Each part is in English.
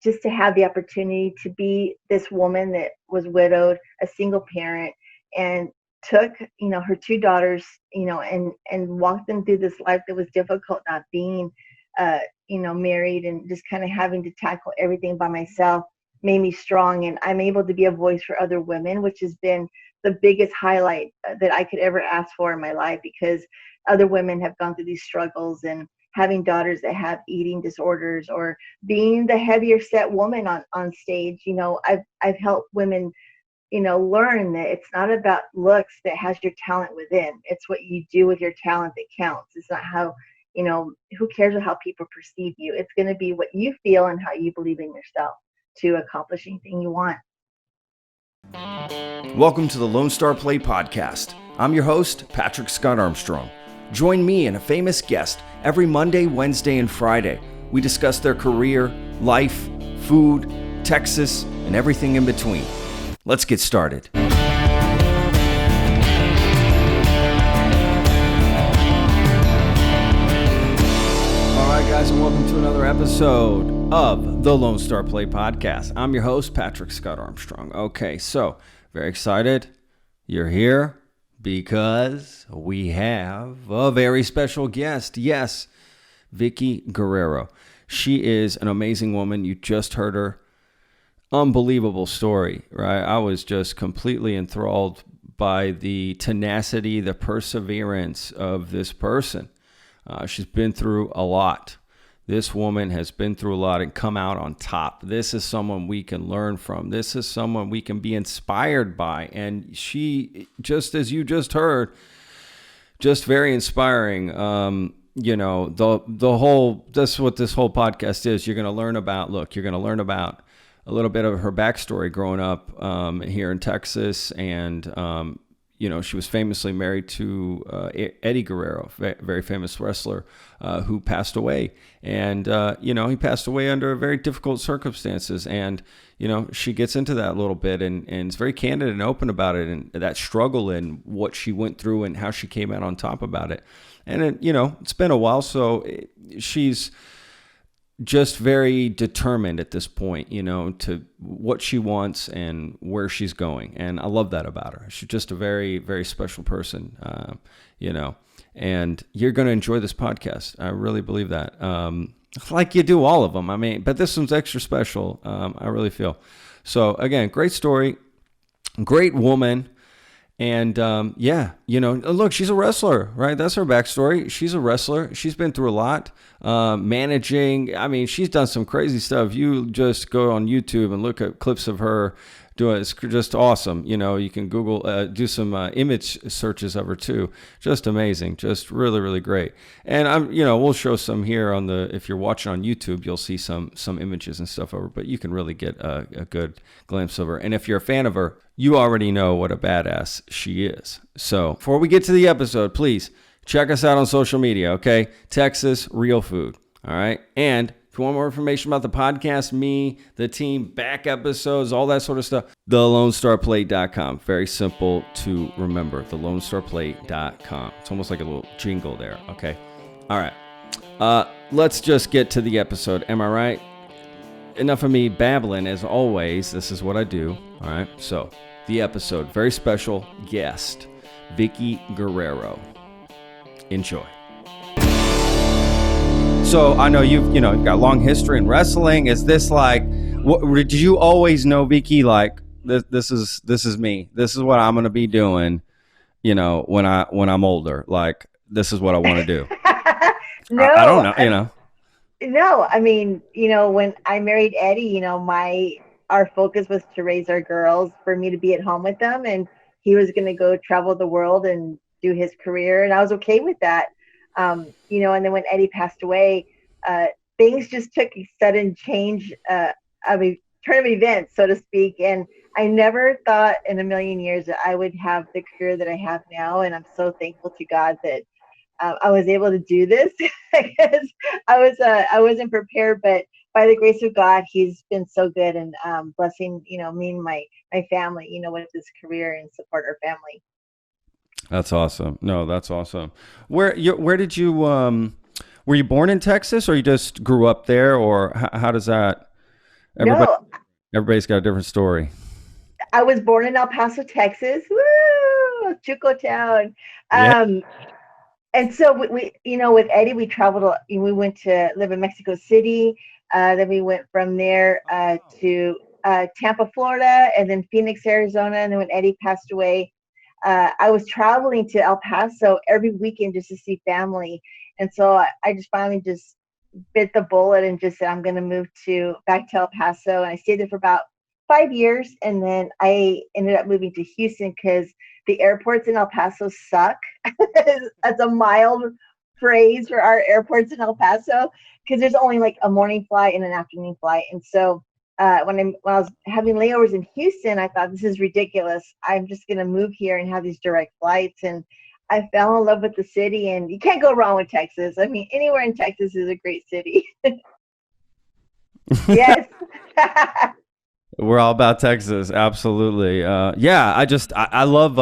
just to have the opportunity to be this woman that was widowed, a single parent, and took, her two daughters, and walked them through this life that was difficult, not being, married, and just kind of having to tackle everything by myself, made me strong. And I'm able to be a voice for other women, which has been the biggest highlight that I could ever ask for in my life, because other women have gone through these struggles, and having daughters that have eating disorders, or being the heavier set woman on stage. I've helped women, learn that it's not about looks that has your talent within. It's what you do with your talent that counts. It's not how, who cares how people perceive you. It's going to be what you feel and how you believe in yourself to accomplish anything you want. Welcome to the Lone Star Play Podcast. I'm your host, Patrick Scott Armstrong. Join me and a famous guest every Monday, Wednesday, and Friday. We discuss their career, life, food, Texas, and everything in between. Let's get started. All right, guys, and welcome to another episode of the Lone Star Play Podcast. I'm your host, Patrick Scott Armstrong. Okay, so very excited you're here because we have a very special guest. Yes, Vickie Guerrero. She is an amazing woman. You just heard her. Unbelievable story, right? I was just completely enthralled by the tenacity, the perseverance of this person. She's been through a lot. This woman has been through a lot and come out on top. This is someone we can learn from. This is someone we can be inspired by. And she, just as you just heard, just very inspiring. The whole, that's what this whole podcast is. You're going to learn about a little bit of her backstory growing up here in Texas. And, she was famously married to Eddie Guerrero, very famous wrestler who passed away. And, he passed away under very difficult circumstances. And, she gets into that a little bit and is very candid and open about it, and that struggle and what she went through and how she came out on top about it. And, it's been a while, so she's just very determined at this point, to what she wants and where she's going. And I love that about her. She's just a very, very special person, and you're going to enjoy this podcast. I really believe that. Like you do all of them. But this one's extra special. I really feel. So again, great story, great woman. And look, she's a wrestler, right? That's her backstory. She's a wrestler. She's been through a lot, managing. She's done some crazy stuff. You just go on YouTube and look at clips of her doing it. It's just awesome. You can Google, do some image searches of her too. Just amazing. Just really, really great. And we'll show some here if you're watching on YouTube, you'll see some images and stuff of her, but you can really get a good glimpse of her. And if you're a fan of her, you already know what a badass she is. So before we get to the episode, please check us out on social media, okay? Texas Real Food, all right? And if you want more information about the podcast, me, the team, back episodes, all that sort of stuff, thelonestarplay.com. Very simple to remember, thelonestarplay.com. It's almost like a little jingle there, okay? All right. Let's just get to the episode. Am I right? Enough of me babbling. As always, this is what I do, all right? So the episode, very special guest, Vickie Guerrero. Enjoy. So I know you've got a long history in wrestling. Is this like, did you always know, Vickie, like this is me. This is what I'm going to be doing, when I'm older. Like, this is what I want to do. No, I don't know, No, when I married Eddie, our focus was to raise our girls, for me to be at home with them, and he was going to go travel the world and do his career, and I was okay with that. And then when Eddie passed away, things just took a sudden change, turn of events, so to speak. And I never thought in a million years that I would have the career that I have now, and I'm so thankful to God that I was able to do this because I wasn't prepared, but by the grace of God, He's been so good and blessing, me and my family, with this career and support our family. That's awesome. No, that's awesome. Where did you, were you born in Texas, or you just grew up there, or how does that, Everybody, No, everybody's got a different story. I was born in El Paso, Texas. Woo! Chuco Town. Yeah. Um, and so with Eddie, we traveled. We went to live in Mexico City. Then we went from there to Tampa, Florida, and then Phoenix, Arizona. And then when Eddie passed away, I was traveling to El Paso every weekend just to see family. And so I just finally just bit the bullet and just said I'm going to move to back to El Paso. And I stayed there for about 5 years, and then I ended up moving to Houston because the airports in El Paso suck. That's a mild phrase for our airports in El Paso because there's only like a morning flight and an afternoon flight. And so when I was having layovers in Houston, I thought this is ridiculous. I'm just gonna move here and have these direct flights. And I fell in love with the city, and you can't go wrong with Texas. I mean, anywhere in Texas is a great city. Yes. We're all about Texas. Absolutely. Yeah, I love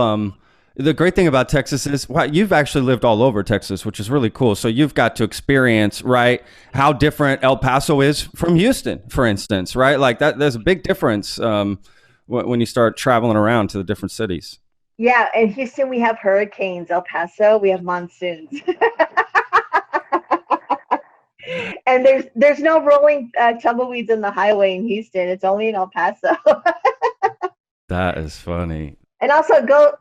the great thing about Texas is wow, you've actually lived all over Texas, which is really cool. So you've got to experience, right, how different El Paso is from Houston, for instance, right? Like that, there's a big difference when you start traveling around to the different cities. Yeah, in Houston we have hurricanes. El Paso we have monsoons. And there's no rolling tumbleweeds in the highway in Houston. It's only in El Paso. That is funny. And also go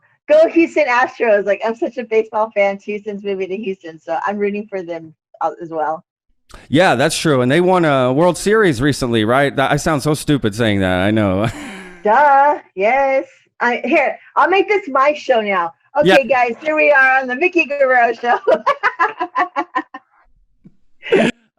Houston Astros. Like I'm such a baseball fan. Houston's moving to Houston, so I'm rooting for them as well. Yeah, that's true. And they won a World Series recently, right? I sound so stupid saying that. I know. Duh. Yes. I'll make this my show now. Yeah. Okay, guys, here we are on the Vickie Guerrero show.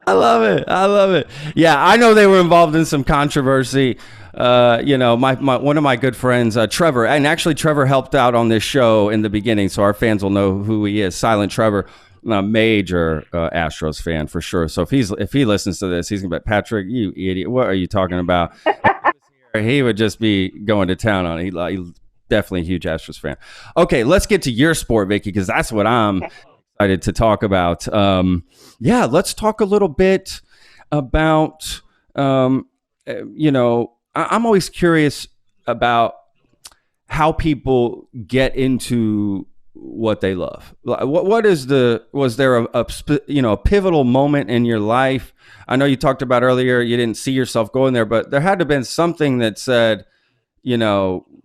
I love it. I love it. Yeah, I know they were involved in some controversy. My one of my good friends, Trevor, and actually Trevor helped out on this show in the beginning, so our fans will know who he is. Silent Trevor, a major Astros fan for sure. So if he listens to this, he's gonna be like, Patrick, you idiot, what are you talking about? He would just be going to town on it. He definitely a huge Astros fan. Okay, let's get to your sport, Vickie, because that's what I'm Okay. excited to talk about. Yeah, let's talk a little bit about, I'm always curious about how people get into what they love. Was there a pivotal moment in your life? I know you talked about earlier, you didn't see yourself going there, but there had to have been something that said,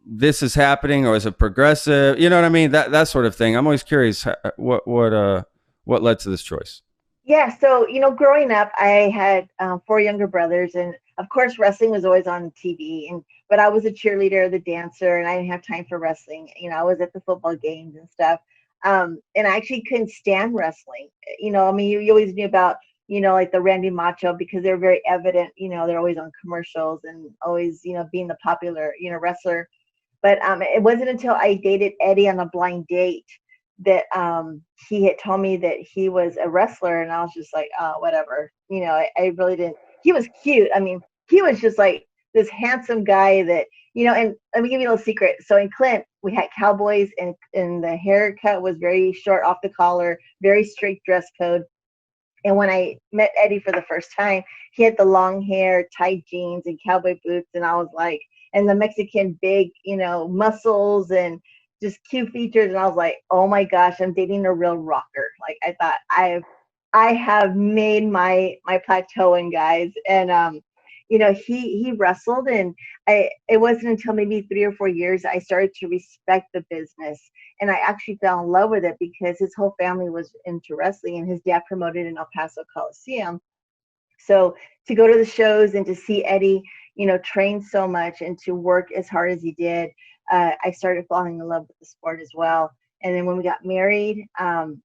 this is happening, or is it progressive? You know what I mean? That sort of thing. I'm always curious what led to this choice. Yeah, so growing up, I had four younger brothers, and of course, wrestling was always on TV. But I was a cheerleader, the dancer, and I didn't have time for wrestling. I was at the football games and stuff, and I actually couldn't stand wrestling. I mean, you always knew about like the Randy Macho because they're very evident. They're always on commercials and always being the popular wrestler. But it wasn't until I dated Eddie on a blind date that he had told me that he was a wrestler, and I was just like, oh, whatever. I really didn't. He was cute. I mean, he was just like this handsome guy that And let me give you a little secret. So in Clint, we had cowboys, and the haircut was very short off the collar, very strict dress code. And when I met Eddie for the first time, he had the long hair, tight jeans, and cowboy boots. And I was like, and the Mexican big, muscles and just cute features. And I was like, oh my gosh, I'm dating a real rocker. Like I thought I have made my plateau in guys. And he wrestled, and it wasn't until maybe 3 or 4 years I started to respect the business, and I actually fell in love with it because his whole family was into wrestling, and his dad promoted in El Paso Coliseum. So to go to the shows and to see Eddie, train so much and to work as hard as he did, I started falling in love with the sport as well. And then when we got married,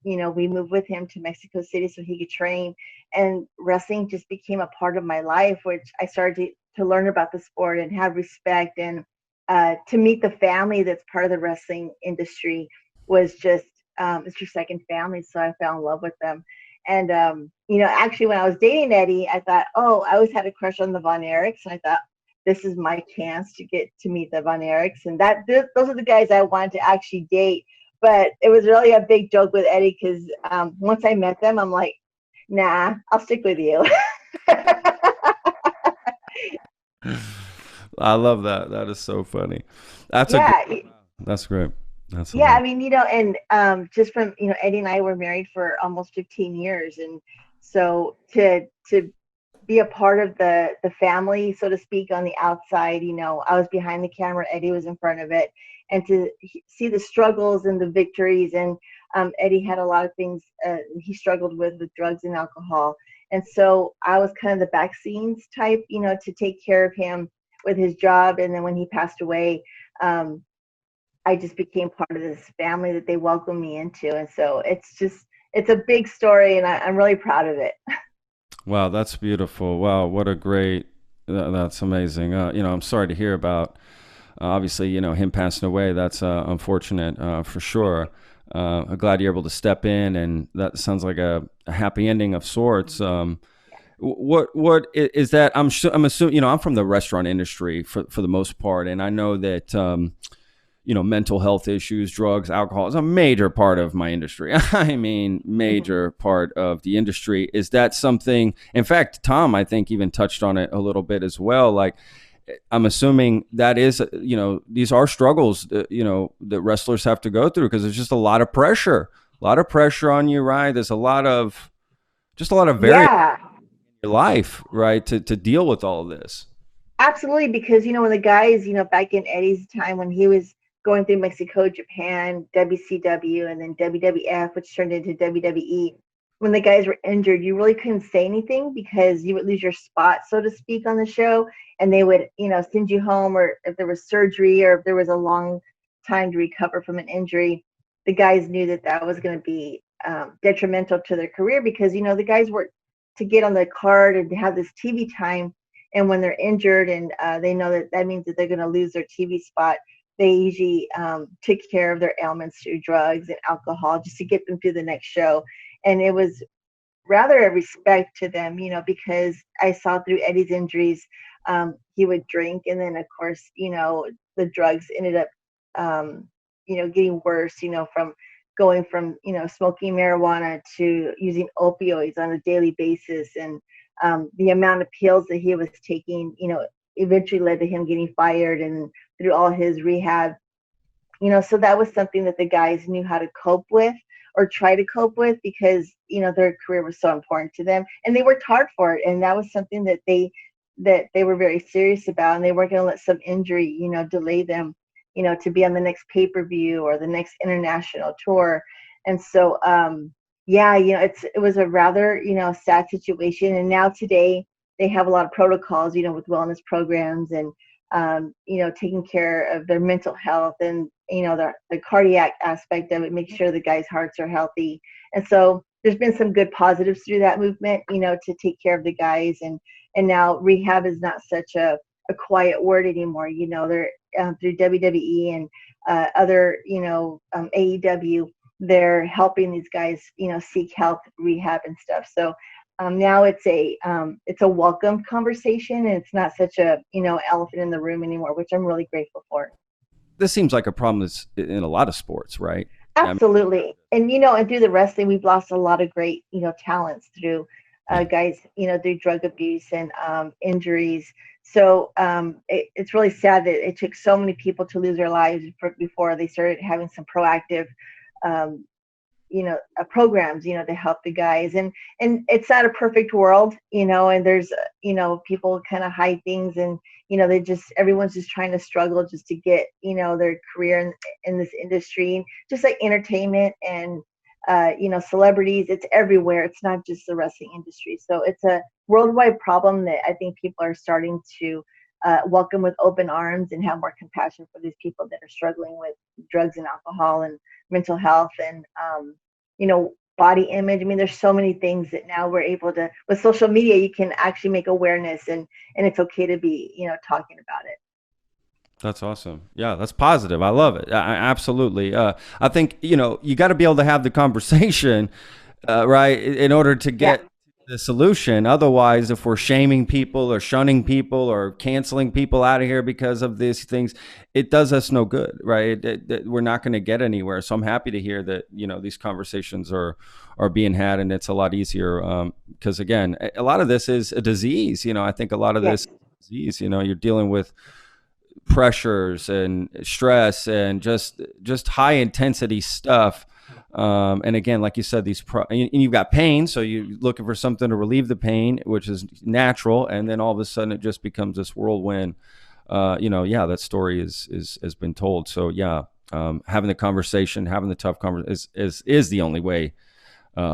we moved with him to Mexico City so he could train. And wrestling just became a part of my life, which I started to learn about the sport and have respect. And to meet the family that's part of the wrestling industry was just, it's your second family. So I fell in love with them. And, actually, when I was dating Eddie, I thought, oh, I always had a crush on the Von Erichs. And I thought, this is my chance to get to meet the Von Erichs. And those are the guys I wanted to actually date. But it was really a big joke with Eddie because once I met them, I'm like, nah, I'll stick with you. I love that. That is so funny. That's a Yeah, that's great. That's yeah. I hilarious. mean, and just from Eddie and I were married for almost 15 years, and so to be a part of the family, so to speak, on the outside. I was behind the camera, Eddie was in front of it, and to see the struggles and the victories. And Eddie had a lot of things he struggled with drugs and alcohol, and so I was kind of the back scenes type, to take care of him with his job. And then when he passed away, um, I just became part of this family that they welcomed me into. And so it's a big story, and I'm really proud of it. Wow, that's beautiful. Wow, what a great. That's amazing. I'm sorry to hear about. Obviously, him passing away. That's unfortunate for sure. I'm glad you're able to step in, and that sounds like a happy ending of sorts. What is that? I'm assuming. I'm from the restaurant industry for the most part, and I know that mental health issues, drugs, alcohol is a major part of my industry. I mean, Mhm. major part of the industry. Is that something? In fact, Tom, I think even touched on it a little bit as well. Like, I'm assuming that is, these are struggles, that wrestlers have to go through because there's just a lot of pressure on you, right? There's just a lot of variance Yeah, in your life, right? To deal with all of this. absolutely. Because when the guys, back in Eddie's time when he was going through Mexico, Japan, WCW, and then WWF, which turned into WWE. When the guys were injured, you really couldn't say anything because you would lose your spot, so to speak, on the show, and they would, send you home, or if there was surgery, or if there was a long time to recover from an injury, the guys knew that that was going to be detrimental to their career because the guys worked to get on the card and to have this TV time. And when they're injured and they know that that means that they're going to lose their TV spot, they usually took care of their ailments through drugs and alcohol just to get them through the next show. And it was rather a respect to them, because I saw through Eddie's injuries, he would drink, and then of course, the drugs ended up, getting worse, from going from smoking marijuana to using opioids on a daily basis. And the amount of pills that he was taking, eventually led to him getting fired and through all his rehab. So that was something that the guys knew how to cope with, or try to cope with, because their career was so important to them, and they worked hard for it. And that was something that they were very serious about, and they weren't going to let some injury delay them to be on the next pay-per-view or the next international tour. And so yeah, it was a rather sad situation. And now today they have a lot of protocols, with wellness programs, and taking care of their mental health, and the cardiac aspect of it, make sure the guys' hearts are healthy. And so there's been some good positives through that movement, to take care of the guys. And now rehab is not such a quiet word anymore. They're through WWE and other, AEW, they're helping these guys, seek health, rehab, and stuff. So now it's a welcome conversation, and it's not such a elephant in the room anymore, which I'm really grateful for. This seems like a problem that's in a lot of sports, right? I mean, Absolutely. And and through the wrestling, we've lost a lot of great talents through yeah. guys, through drug abuse and injuries. So it's really sad that it took so many people to lose their lives before they started having some proactive um, programs, to help the guys. And it's not a perfect world, and there's people kind of hide things, and they just, everyone's just trying to struggle just to get their career in this industry, just like entertainment and celebrities. It's everywhere. It's not just the wrestling industry. So it's a worldwide problem that I think people are starting to welcome with open arms, and have more compassion for these people that are struggling with drugs and alcohol and mental health, and body image. I mean, there's so many things that now we're able to, with social media, you can actually make awareness, and it's okay to be talking about it. That's awesome. Yeah, that's positive. I love it. Absolutely. I think you got to be able to have the conversation, right, in order to Yeah. get the solution. Otherwise, if we're shaming people or shunning people or canceling people out of here because of these things, it does us no good, right? We're not going to get anywhere. So I'm happy to hear that these conversations are being had, and it's a lot easier because again, a lot of this is a disease. I think a lot of Yes. this. disease. You know, you're dealing with pressures and stress and just high intensity stuff. And again, like you said, and you've got pain, so you're looking for something to relieve the pain, which is natural, and then all of a sudden it just becomes this whirlwind. Yeah, that story is has been told. So yeah, having the conversation, having the tough conversation is the only way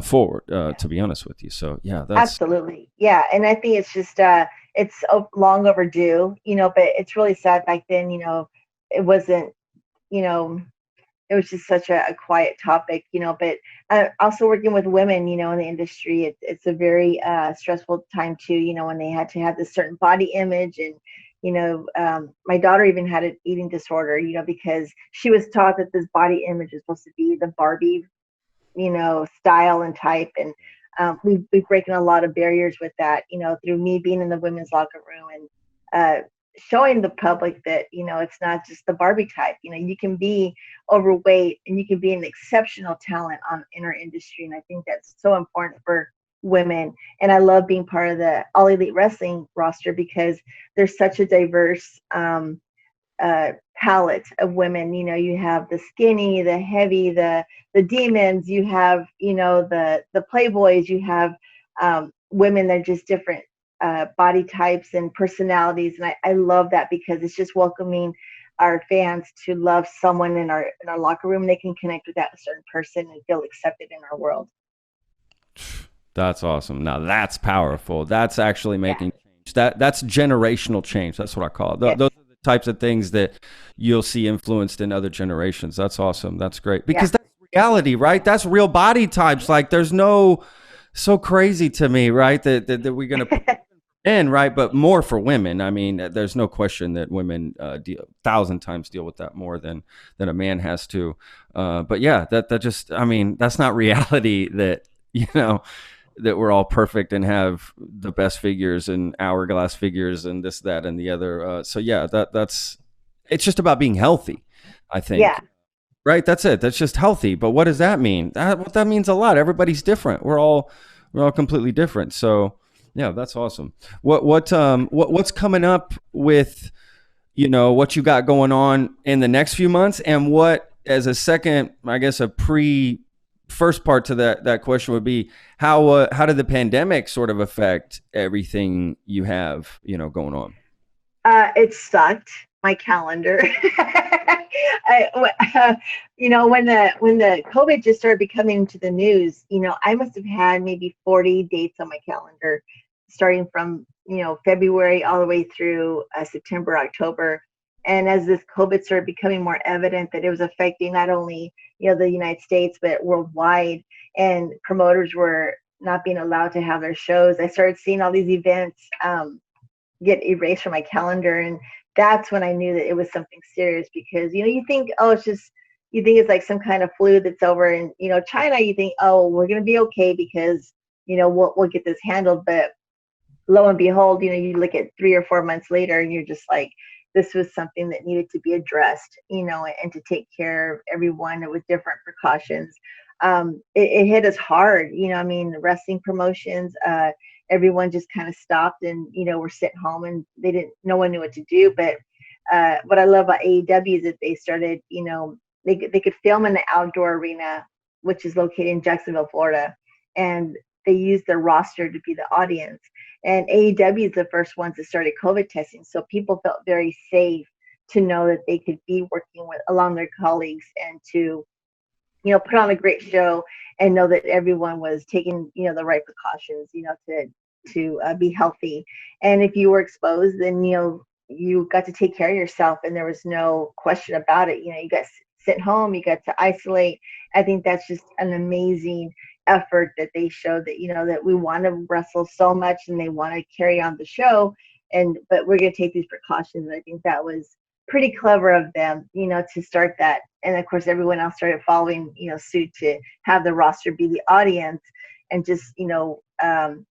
forward. To be honest with you, so yeah, that's Absolutely. Yeah. And I think it's just, it's long overdue, but it's really sad back then, it wasn't, you know, it was just such a quiet topic, but also working with women, in the industry, it's a very stressful time too, when they had to have this certain body image and, my daughter even had an eating disorder, because she was taught that this body image is supposed to be the Barbie, style and type. And we've broken a lot of barriers with that, through me being in the women's locker room and showing the public that, it's not just the Barbie type. You can be overweight and you can be an exceptional talent in our industry. And I think that's so important for women. And I love being part of the All Elite Wrestling roster because there's such a diverse palette of women. You have the skinny, the heavy, the demons. You have the playboys. You have women that are just different body types and personalities, and I love that because it's just welcoming our fans to love someone in our locker room. They can connect with that certain person and feel accepted in our world. That's awesome. Now that's powerful. That's actually making change. That's generational change. That's what I call it. Yes. Those are the types of things that you'll see influenced in other generations. That's awesome. That's great because that's reality, right? That's real body types. Like there's no so crazy to me, right? That we're gonna put in right, but more for women. I mean, there's no question that women deal 1,000 times deal with that more than a man has to. But yeah, that just I mean, that's not reality. That you know that we're all perfect and have the best figures and hourglass figures and this, that, and the other. So yeah, that's it's just about being healthy, I think. Yeah. Right. That's it. That's just healthy. But what does that mean? That means a lot. Everybody's different. We're all completely different. So yeah, that's awesome. What's coming up with what you got going on in the next few months, and what as a second, I guess a pre first part to that question would be how did the pandemic sort of affect everything you have going on? It sucked my calendar. When the COVID just started becoming into the news, I must have had maybe 40 dates on my calendar, starting from February all the way through September, October. And as this COVID started becoming more evident that it was affecting not only the United States but worldwide, and promoters were not being allowed to have their shows, I started seeing all these events get erased from my calendar. And that's when I knew that it was something serious because, you think, oh, you think it's like some kind of flu that's over in, China. You think, oh, we're going to be okay because, we'll get this handled. But lo and behold, you look at 3 or 4 months later and you're just like, this was something that needed to be addressed, and to take care of everyone with different precautions. It hit us hard, the wrestling promotions, everyone just kind of stopped and, we're sitting home and no one knew what to do. But what I love about AEW is that they started, they could film in the outdoor arena, which is located in Jacksonville, Florida. And they used their roster to be the audience. And AEW is the first ones that started COVID testing. So people felt very safe to know that they could be working along their colleagues and to, put on a great show and know that everyone was taking, the right precautions, to be healthy. And if you were exposed, then, you got to take care of yourself and there was no question about it. You got to sit home, you got to isolate. I think that's just an amazing effort that they showed that, that we want to wrestle so much and they want to carry on the show. But we're going to take these precautions. And I think that was pretty clever of them, to start that. And of course, everyone else started following, suit to have the roster be the audience and just,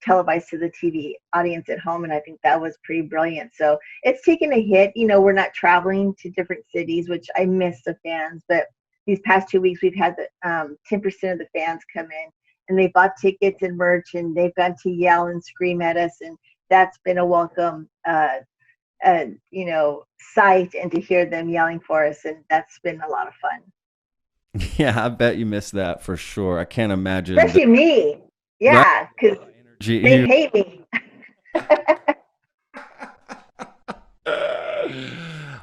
televised to the TV audience at home. And I think that was pretty brilliant. So it's taken a hit. We're not traveling to different cities, which I miss the fans. But these past 2 weeks, we've had the 10% of the fans come in and they bought tickets and merch and they've gone to yell and scream at us. And that's been a welcome sight, and to hear them yelling for us, and that's been a lot of fun. Yeah, I bet you missed that for sure. I can't imagine the Especially me, right yeah, because they energy. hate me.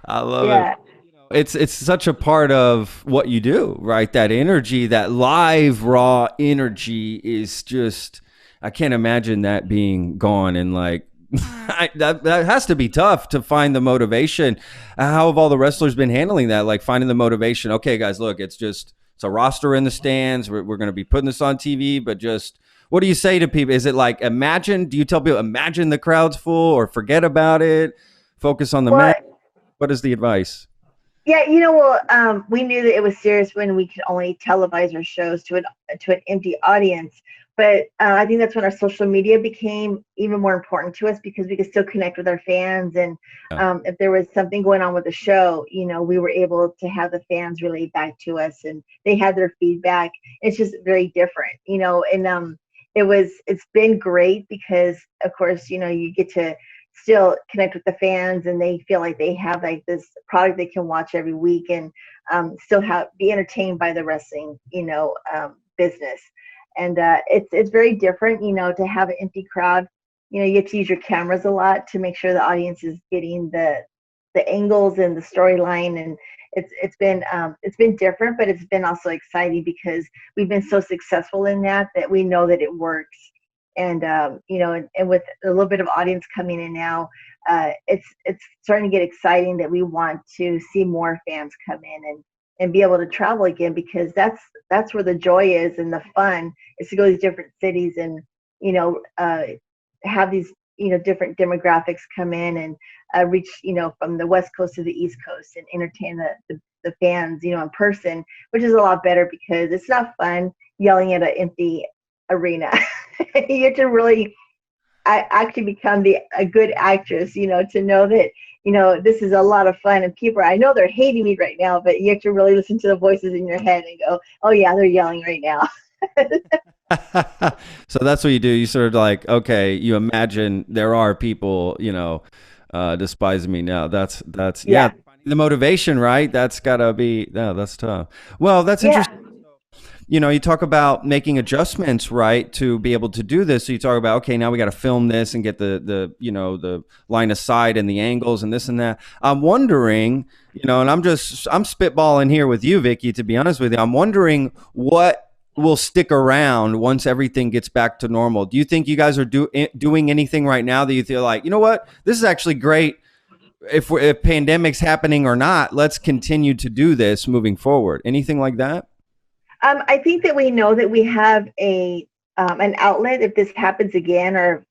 I love it. Yeah, It's such a part of what you do, right? That energy, that live raw energy is just I can't imagine that being gone and like that has to be tough to find the motivation. How have all the wrestlers been handling that? Like finding the motivation. Okay, guys, look, it's a roster in the stands. We're going to be putting this on TV, but just what do you say to people? Is it like imagine? Do you tell people imagine the crowd's full or forget about it? Focus on the well, match. What is the advice? yeah, we knew that it was serious when we could only televise our shows to an empty audience. But I think that's when our social media became even more important to us because we could still connect with our fans. And Yeah. if there was something going on with the show, we were able to have the fans relate back to us, and they had their feedback. It's just very different, and it's been great because, of course, you get to still connect with the fans, and they feel like they have like this product they can watch every week, and still be entertained by the wrestling business. And it's very different, to have an empty crowd. You get to use your cameras a lot to make sure the audience is getting the angles and the storyline. And it's been different, but it's been also exciting because we've been so successful in that we know that it works. And and with a little bit of audience coming in now, it's starting to get exciting that we want to see more fans come in and be able to travel again, because that's where the joy is and the fun is, to go to these different cities and you know uh, have these different demographics come in and reach from the west coast to the east coast and entertain the fans in person, which is a lot better because it's not fun yelling at an empty arena. You have to really actually become a good actress, to know that, this is a lot of fun, and people, I know they're hating me right now, but you have to really listen to the voices in your head and go, oh yeah, they're yelling right now. So that's what you do. You sort of like, okay, you imagine there are people, despising me now. That's yeah, Yeah. the motivation, right? That's gotta be, yeah, that's tough. Well, that's Yeah. interesting. You talk about making adjustments, right, to be able to do this. So you talk about, okay, now we got to film this and get the line of sight and the angles and this and that. I'm wondering, and I'm spitballing here with you, Vickie, to be honest with you. I'm wondering what will stick around once everything gets back to normal. Do you think you guys are doing anything right now that you feel like, you know what, this is actually great? If pandemic's happening or not, let's continue to do this moving forward. Anything like that? I think that we know that we have an outlet if this happens again, or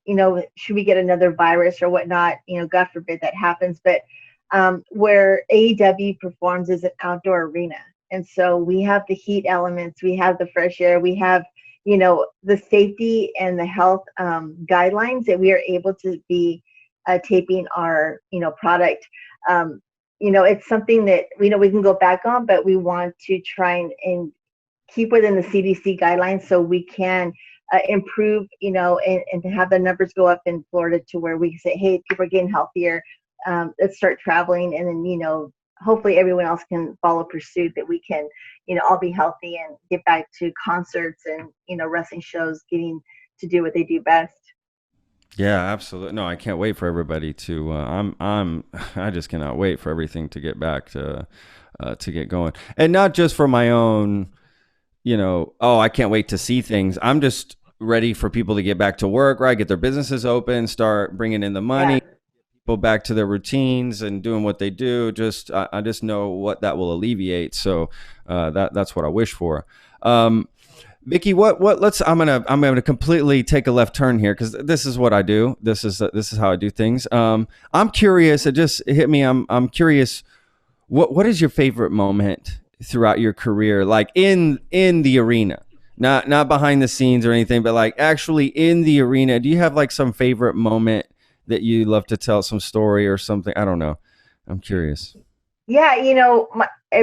should we get another virus or whatnot. God forbid that happens. But where AEW performs is an outdoor arena, and so we have the heat elements, we have the fresh air, we have the safety and the health guidelines that we are able to be taping our product. It's something that we know we can go back on, but we want to try and keep within the CDC guidelines so we can improve, and to have the numbers go up in Florida to where we can say, hey, people are getting healthier. Let's start traveling. And then, hopefully everyone else can follow pursuit, that we can, all be healthy and get back to concerts and, wrestling shows, getting to do what they do best. Yeah, absolutely. No, I can't wait for everybody to. I just cannot wait for everything to get back to get going, and not just for my own. Oh, I can't wait to see things. I'm just ready for people to get back to work, right? Get their businesses open, start bringing in the money, Yeah. people back to their routines and doing what they do. I just know what that will alleviate. So that's what I wish for. Vickie, I'm gonna completely take a left turn here because this is what I do. This is how I do things. I'm curious. It just hit me. I'm curious. What is your favorite moment throughout your career, like in the arena, not behind the scenes or anything, but like actually in the arena? Do you have like some favorite moment that you love to tell, some story or something? I don't know. I'm curious. Yeah,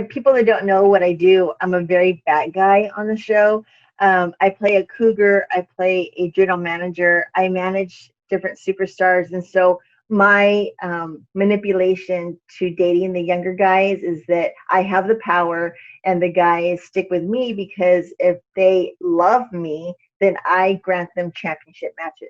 people that don't know what I do, I'm a very bad guy on the show. I play a cougar, I play a general manager, I manage different superstars. And so my manipulation to dating the younger guys is that I have the power and the guys stick with me because if they love me, then I grant them championship matches.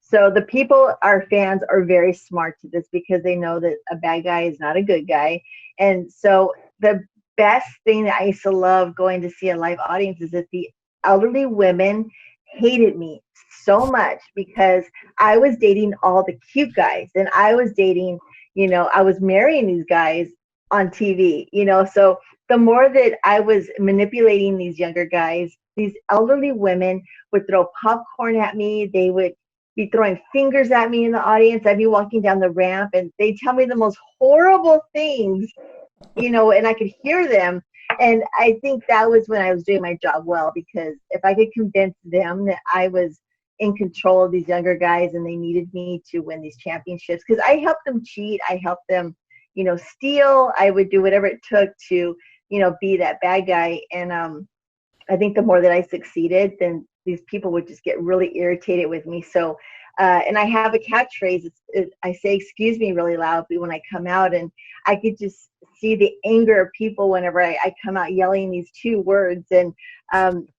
So the people, our fans, are very smart to this because they know that a bad guy is not a good guy. And so the best thing that I used to love going to see a live audience is that the elderly women hated me so much because I was dating all the cute guys and I was dating, I was marrying these guys on TV. So the more that I was manipulating these younger guys, these elderly women would throw popcorn at me. They would be throwing fingers at me in the audience. I'd be walking down the ramp and they tell me the most horrible things, and I could hear them. And I think that was when I was doing my job well, because if I could convince them that I was in control of these younger guys and they needed me to win these championships, because I helped them cheat, I helped them, steal, I would do whatever it took to, be that bad guy. And I think the more that I succeeded, then these people would just get really irritated with me. So, and I have a catchphrase. I say "excuse me" really loudly when I come out, and I could just see the anger of people whenever I come out yelling these two words, and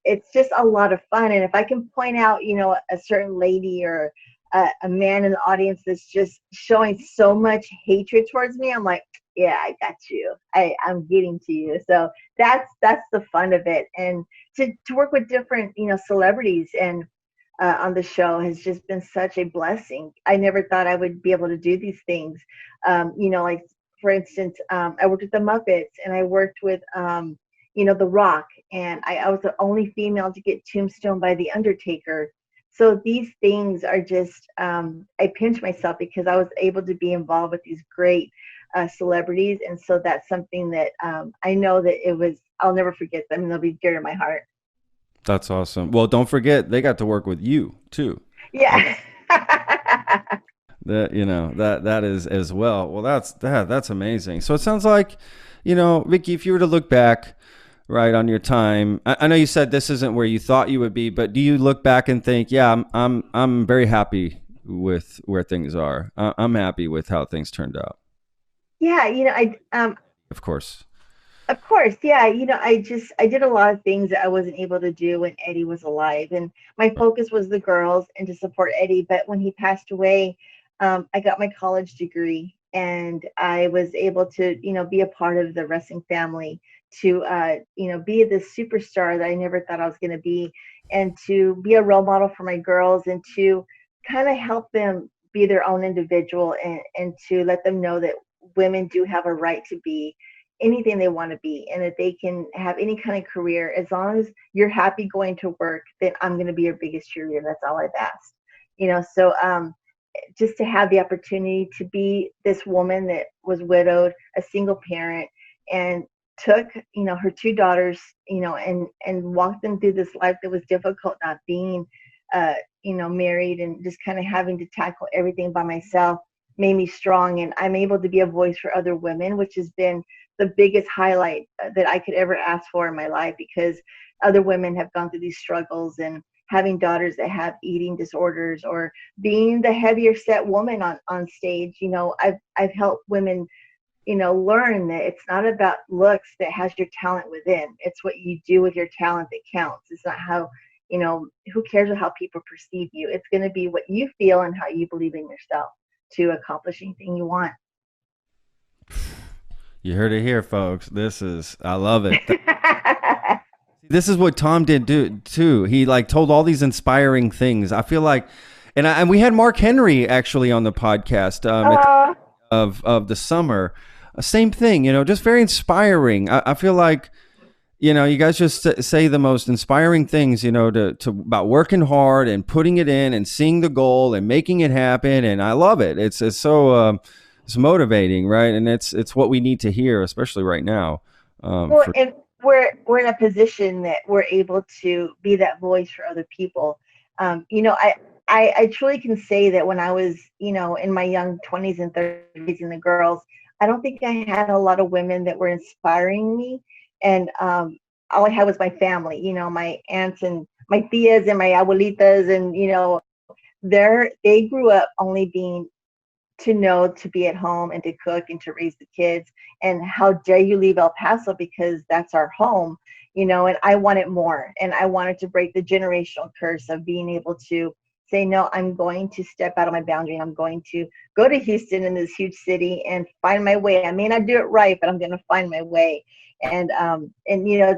it's just a lot of fun. And if I can point out, a certain lady or a man in the audience that's just showing so much hatred towards me, I'm like, yeah, I got you. I'm getting to you. So that's the fun of it. And to work with different, celebrities and on the show has just been such a blessing. I never thought I would be able to do these things. Like for instance, I worked with the Muppets and I worked with, The Rock, and I was the only female to get tombstone by the Undertaker. So these things are just, I pinch myself because I was able to be involved with these great celebrities. And so that's something that I know that I'll never forget them. They'll be dear to my heart. That's awesome. Well, don't forget they got to work with you too. Yeah. That is as well. Well, that's amazing. So it sounds like, Vickie, if you were to look back, right, on your time, I know you said this isn't where you thought you would be, but do you look back and think, yeah, I'm very happy with where things are. I'm happy with how things turned out. Yeah, Of course. of course, yeah. I did a lot of things that I wasn't able to do when Eddie was alive, and my focus was the girls and to support Eddie. But when he passed away, I got my college degree, and I was able to, be a part of the wrestling family, to, be the superstar that I never thought I was going to be, and to be a role model for my girls, and to kind of help them be their own individual, and to let them know that women do have a right to be anything they want to be, and that they can have any kind of career as long as you're happy going to work. Then I'm going to be your biggest cheerleader. That's all I've asked. So just to have the opportunity to be this woman that was widowed, a single parent, and took, her two daughters, and walked them through this life that was difficult, not being married, and just kind of having to tackle everything by myself, made me strong. And I'm able to be a voice for other women, which has been the biggest highlight that I could ever ask for in my life, because other women have gone through these struggles, and having daughters that have eating disorders, or being the heavier set woman on stage. I've helped women, learn that it's not about looks that has your talent within. It's what you do with your talent that counts. It's not how, who cares how people perceive you. It's going to be what you feel and how you believe in yourself to accomplish anything you want. You heard it here, folks. I love it. This is what Tom did do too. He like told all these inspiring things. I feel like, and we had Mark Henry actually on the podcast of the summer. Same thing, just very inspiring. I feel like, you guys just say the most inspiring things, to about working hard and putting it in and seeing the goal and making it happen. And I love it. It's so it's motivating, right? And it's what we need to hear, especially right now. And we're in a position that we're able to be that voice for other people. I truly can say that when I was, in my young 20s and 30s, and the girls, I don't think I had a lot of women that were inspiring me. And all I had was my family, my aunts and my tias and my abuelitas, and they grew up only being to know to be at home and to cook and to raise the kids. And how dare you leave El Paso, because that's our home, and I wanted more, and I wanted to break the generational curse of being able to say, no, I'm going to step out of my boundary. I'm going to go to Houston, in this huge city, and find my way. I may not do it right, but I'm going to find my way. And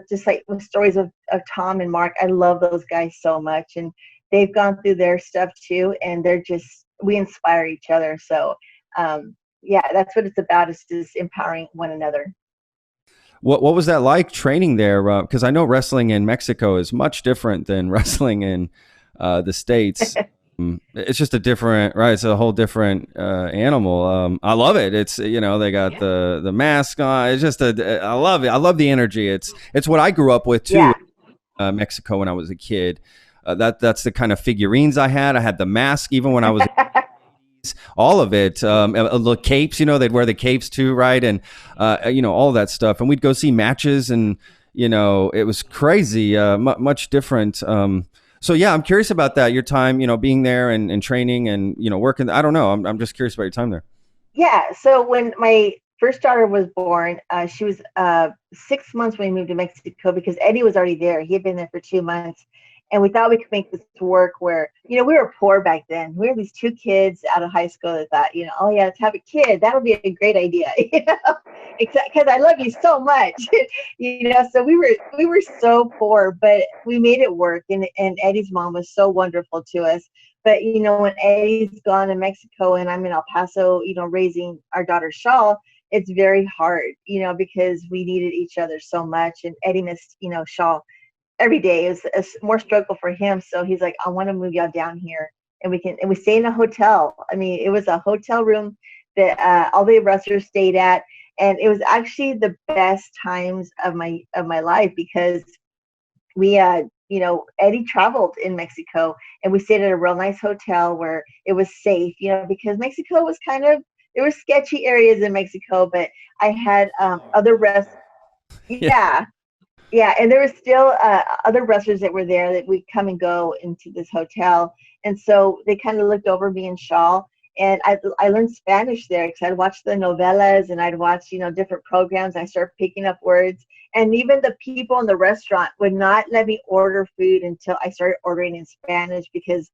just like with stories of Tom and Mark, I love those guys so much, and they've gone through their stuff too, and we inspire each other. So yeah, that's what it's about, is just empowering one another. What was that like training there? Because I know wrestling in Mexico is much different than wrestling in the States. It's just a different, right? It's a whole different animal. I love it. It's they got Yeah. the mask on. It's just I love it. I love the energy. It's what I grew up with too. Yeah. Mexico when I was a kid. That's the kind of figurines I had. I had the mask even when I was all of it. The capes, they'd wear the capes too, right? And all that stuff. And we'd go see matches, and it was crazy, much different. So yeah, I'm curious about that. Your time, being there and training and working. I don't know. I'm just curious about your time there. Yeah. So when my first daughter was born, she was 6 months when we moved to Mexico, because Eddie was already there. He had been there for 2 months. And we thought we could make this work where, we were poor back then. We were these two kids out of high school that thought, oh yeah, let's have a kid. That'll be a great idea, except because I love you so much, so we were so poor, but we made it work. And Eddie's mom was so wonderful to us. But, when Eddie's gone to Mexico and I'm in El Paso, raising our daughter Shaw, it's very hard, because we needed each other so much. And Eddie missed, Shaw every day. It was more struggle for him. So he's like, I want to move y'all down here, and we stay in a hotel. I mean, it was a hotel room that all the wrestlers stayed at. And it was actually the best times of my life, because we Eddie traveled in Mexico, and we stayed at a real nice hotel where it was safe, because Mexico was there were sketchy areas in Mexico, but I had other Yeah. yeah, yeah, and there were still other wrestlers that were there that would come and go into this hotel, and so they kind of looked over me and Shaw, and I learned Spanish there, because I'd watch the novellas, and I'd watch different programs. I started picking up words, and even the people in the restaurant would not let me order food until I started ordering in Spanish, because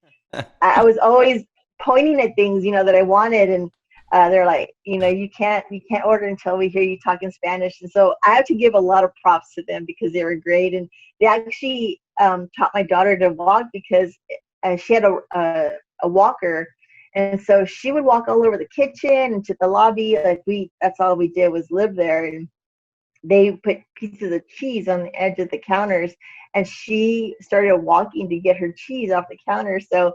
I was always pointing at things that I wanted, and they're like, you can't order until we hear you talk in Spanish. And so I have to give a lot of props to them, because they were great. And they actually taught my daughter to walk, because she had a walker. And so she would walk all over the kitchen and to the lobby. That's all we did was live there. And they put pieces of cheese on the edge of the counters, and she started walking to get her cheese off the counter. So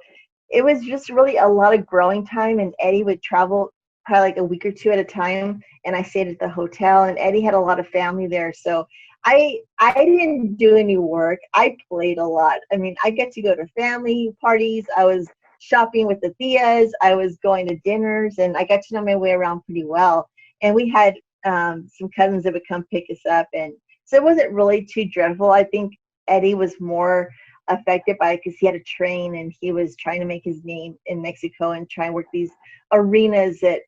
it was just really a lot of growing time. And Eddie would travel probably like a week or two at a time, and I stayed at the hotel, and Eddie had a lot of family there. So I didn't do any work. I played a lot. I mean, I get to go to family parties. I was shopping with the Theas. I was going to dinners, and I got to know my way around pretty well. And we had some cousins that would come pick us up, and so it wasn't really too dreadful. I think Eddie was more affected by it, because he had to train, and he was trying to make his name in Mexico and try and work these arenas that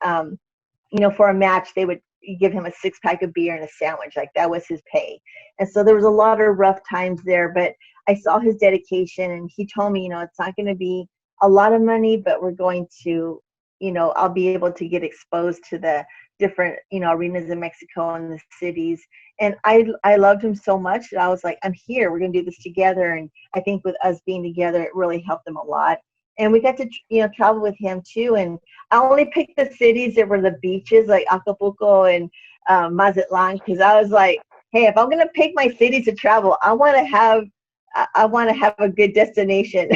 for a match they would give him a 6-pack of beer and a sandwich. Like, that was his pay. And so there was a lot of rough times there, but I saw his dedication, and he told me, it's not going to be a lot of money, but we're going to, I'll be able to get exposed to the different, arenas in Mexico and the cities. And I loved him so much that I was like, I'm here. We're going to do this together. And I think with us being together, it really helped him a lot. And we got to, travel with him too. And I only picked the cities that were the beaches, like Acapulco and Mazatlan, because I was like, hey, if I'm going to pick my cities to travel, I want to have a good destination.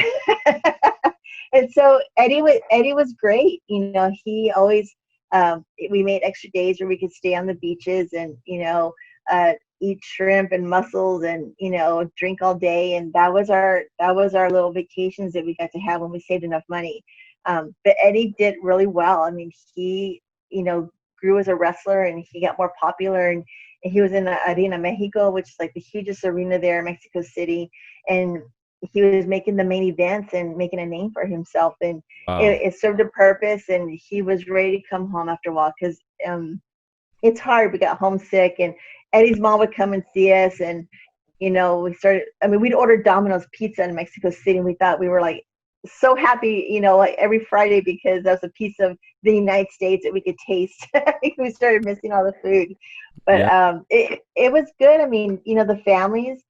And so Eddie was great. He always, we made extra days where we could stay on the beaches and, eat shrimp and mussels and, drink all day. And that was our little vacations that we got to have when we saved enough money. But Eddie did really well. I mean, he, grew as a wrestler, and he got more popular, and he was in the Arena Mexico, which is like the hugest arena there in Mexico City. And he was making the main events and making a name for himself, and Wow. it served a purpose. And he was ready to come home after a while because it's hard. We got homesick, and Eddie's mom would come and see us, and we started. I mean, we'd order Domino's pizza in Mexico City, and we thought we were like so happy, like every Friday because that was a piece of the United States that we could taste. We started missing all the food, but Yeah. it was good. I mean, the families.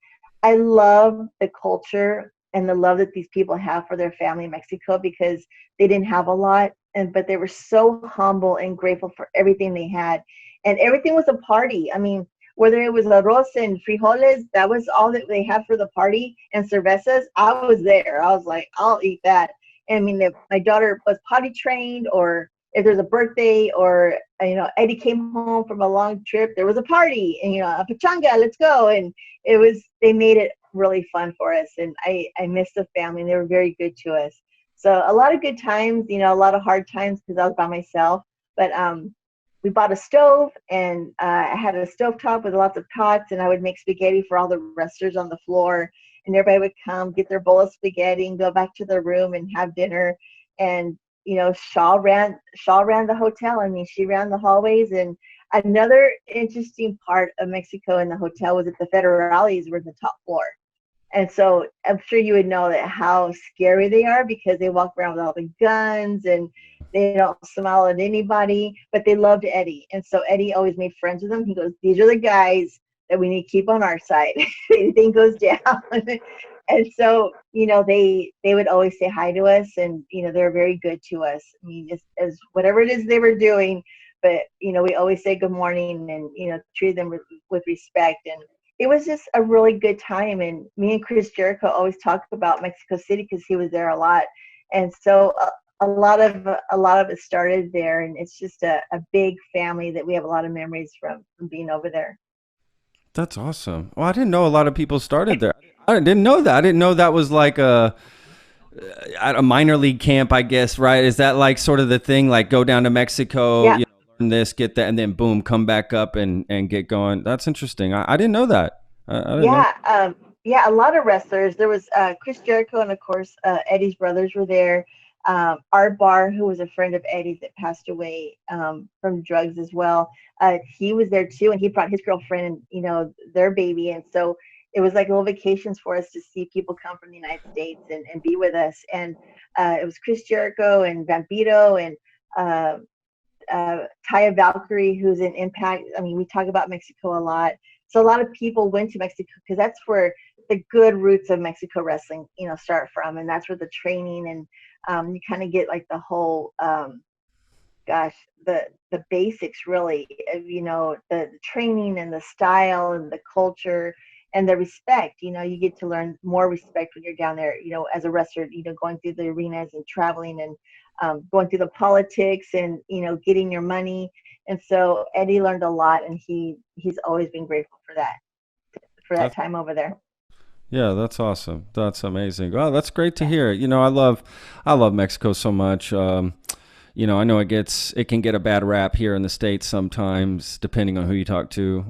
I love the culture and the love that these people have for their family in Mexico because they didn't have a lot, but they were so humble and grateful for everything they had, and everything was a party. I mean, whether it was arroz and frijoles, that was all that they had for the party, and cervezas, I was there. I was like, I'll eat that. And I mean, if my daughter was potty trained, or if there's a birthday, or Eddie came home from a long trip, there was a party, and a pachanga, let's go. And they made it really fun for us, and I miss the family, and they were very good to us. So a lot of good times, a lot of hard times because I was by myself, but we bought a stove, and I had a stove top with lots of pots, and I would make spaghetti for all the wrestlers on the floor, and everybody would come get their bowl of spaghetti and go back to their room and have dinner. And Shaw ran the hotel. I mean, she ran the hallways. And another interesting part of Mexico in the hotel was that the federales were the top floor. And so I'm sure you would know that how scary they are because they walk around with all the guns, and they don't smile at anybody, but they loved Eddie. And so Eddie always made friends with them. He goes, these are the guys that we need to keep on our side. Anything goes down. And so, they would always say hi to us, and, they're very good to us. I mean, as whatever it is they were doing, but, we always say good morning, and, treat them with respect. And it was just a really good time. And me and Chris Jericho always talk about Mexico City because he was there a lot. And so a lot of it started there, and it's just a big family that we have a lot of memories from being over there. That's awesome. Well, I didn't know a lot of people started there. I didn't know that. I didn't know that was like a minor league camp, I guess, right? Is that like sort of the thing? Like go down to Mexico, Yeah. learn this, get that, and then boom, come back up and get going. That's interesting. I didn't know that. I didn't know. Yeah, a lot of wrestlers. There was Chris Jericho, and of course Eddie's brothers were there. Art Barr, who was a friend of Eddie's that passed away from drugs as well, he was there too, and he brought his girlfriend and their baby, and so it was like little vacations for us to see people come from the United States and be with us. And it was Chris Jericho and Vampiro and uh, Taya Valkyrie, who's in Impact. I mean, we talk about Mexico a lot. So a lot of people went to Mexico because that's where the good roots of Mexico wrestling, start from, and that's where the training and you kind of get like the whole, gosh, the basics really, of, the training and the style and the culture and the respect. You get to learn more respect when you're down there. As a wrestler, going through the arenas and traveling and going through the politics and getting your money. And so Eddie learned a lot, and he's always been grateful for that That's time over there. Yeah, that's awesome. That's amazing. Well, that's great to hear. I love Mexico so much. I know it can get a bad rap here in the States sometimes, depending on who you talk to.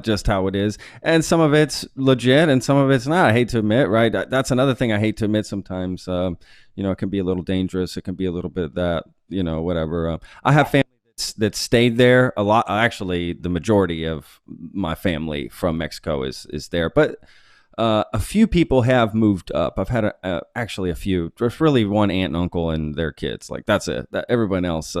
Just how it is. And some of it's legit and some of it's not. I hate to admit, right? That's another thing I hate to admit sometimes. It can be a little dangerous. It can be a little bit that, whatever. I have family that stayed there a lot. Actually, the majority of my family from Mexico is there. But a few people have moved up. I've had actually a few. There's really one aunt and uncle and their kids. Like that's it. Everyone else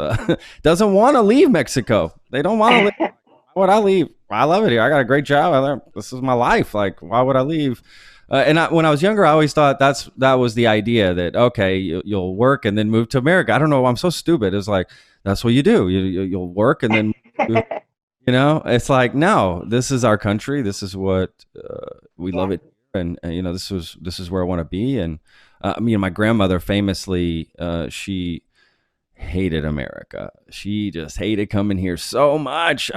doesn't want to leave Mexico. They don't want to leave. Why would I leave? I love it here. I got a great job. This is my life. Like why would I leave? When I was younger, I always thought that was the idea that okay, you'll work and then move to America. I don't know. I'm so stupid. It's like that's what you do. You'll work and then it's like no, this is our country. This is what we Yeah. love it, and this is where I want to be. And my grandmother famously, she hated America. She just hated coming here so much.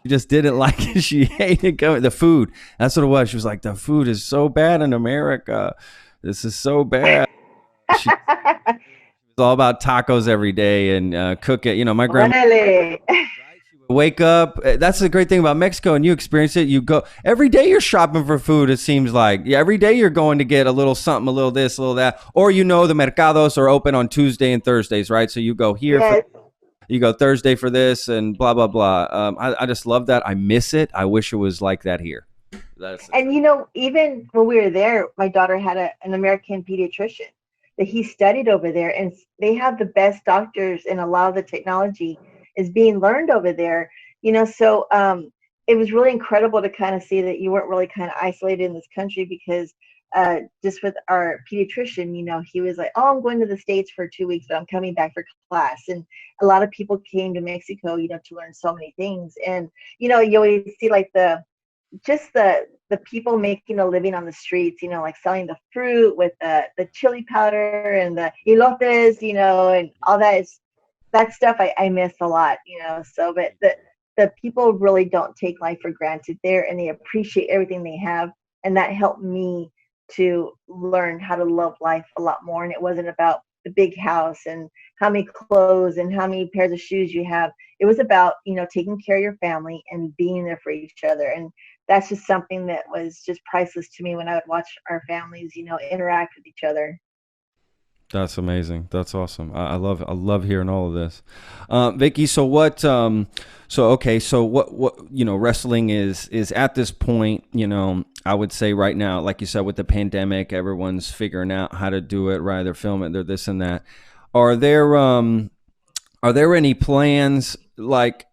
She just didn't like it. She hated coming. The food. That's what it was. She was like, the food is so bad in America. This is so bad. She was all about tacos every day and cook it. My grandma. Órale. Wake up. That's the great thing about Mexico, and you experience it. You go every day. You're shopping for food. It seems like, yeah, every day you're going to get a little something, a little this, a little that, or the mercados are open on Tuesday and Thursdays, right? So you go here for, Yes. you go Thursday for this, and blah blah blah. I just love that. I miss it. I wish it was like that here. That's the And truth. you know, even when we were there, my daughter had an American pediatrician that he studied over there, and they have the best doctors, and a lot of the technology is being learned over there. You know, so it was really incredible to kind of see that you weren't really kind of isolated in this country because just with our pediatrician, you know, he was like, "Oh, I'm going to the States for 2 weeks, but I'm coming back for class." And a lot of people came to Mexico, you know, to learn so many things. And you know, you always see like the people making a living on the streets, you know, like selling the fruit with the chili powder and the elotes, you know, and all that is that stuff I miss a lot, you know. So, but the people really don't take life for granted there, and they appreciate everything they have, and that helped me to learn how to love life a lot more. And it wasn't about the big house and how many clothes and how many pairs of shoes you have. It was about, you know, taking care of your family and being there for each other. And that's just something that was just priceless to me when I would watch our families, you know, interact with each other. That's amazing. That's awesome. I love hearing all of this. Vicky, so what so okay, so what wrestling is at this point, I would say right now, like you said, with the pandemic, everyone's figuring out how to do it, right? They're filming, they're this and that. Are there are there any plans like